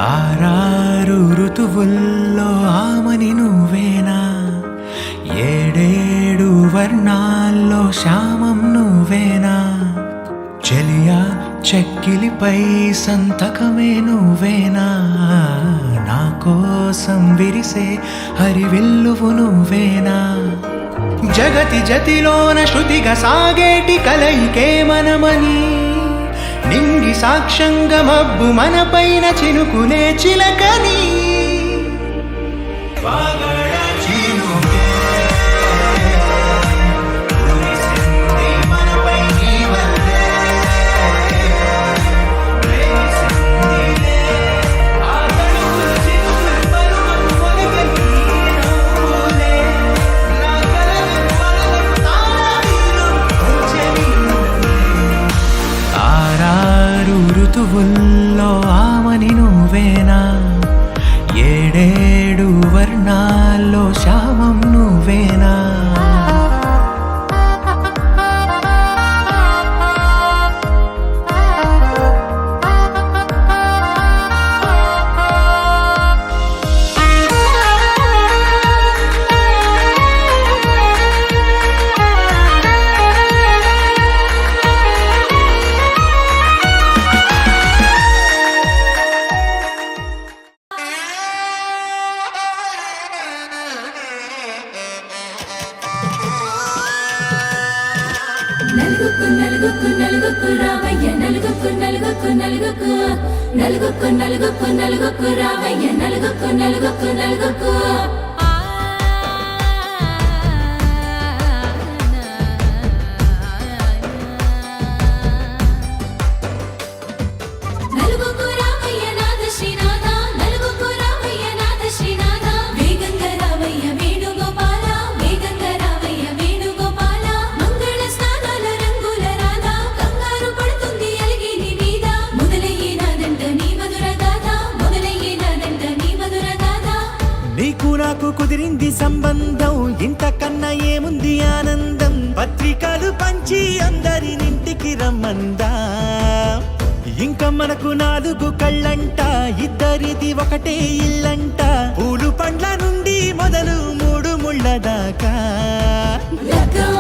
ఆరారు ఋతువుల్లో ఆమని నువ్వేనా, ఏడేడు వర్ణాల్లో శ్యామం నువ్వేనా, చెలియా చెక్కిలిపై సంతకమే నువ్వేనా, నా కోసం విరిసే హరివిల్లువు నువ్వేనా, జగతి జతిలోన శృతిగా సాగేటి కలయికే మనమని, నింగి సాక్ష్యంగా మబ్బు మన పైన చినుకునే చిలకని, ఋతువుల్లో ఆమని నువ్వేనా, ఏడేడు వర్ణాల్లో శ్యామం నువ్వేనా. నలుగుకు నలుగుకు నలుగుకు రావయ్య నలుగుకు నలుగుకు నలుగుకు నలుగుకు నలుగుకు నలుగుకు రావయ్య నలుగుకు నలుగుకు నలుగుకు నలుగుకు రావయ్య నాథ శ్రీనాథ నలుగుకు రావయ్య నాథ శ్రీనాథ వేగంగా రావయ్య వేణుగోపాల వేగంగా రావయ్య వేణుగోపాల మంగళ స్నానాల రంగుల రాధ కంగారు పడుతుంది అలిగి నీ మీద మొదలయ్యేనాదంట నీ మధుర గాథ మొదలయ్యేనాదంట నీ మధుర గాథ నీకు నాకు కుదిరింది సంబంధం ఇంతకన్నా ఏముంది ఆనందం పత్రికలు పంచి అందరినింటికి రమ్మందా ఇంకా మనకు నాలుగు కళ్ళంట ఇద్దరిది ఒకటే ఇల్లంట పూలు పండ్ల నుండి మొదలు మూడు ముళ్ళ దాకా లగ్గం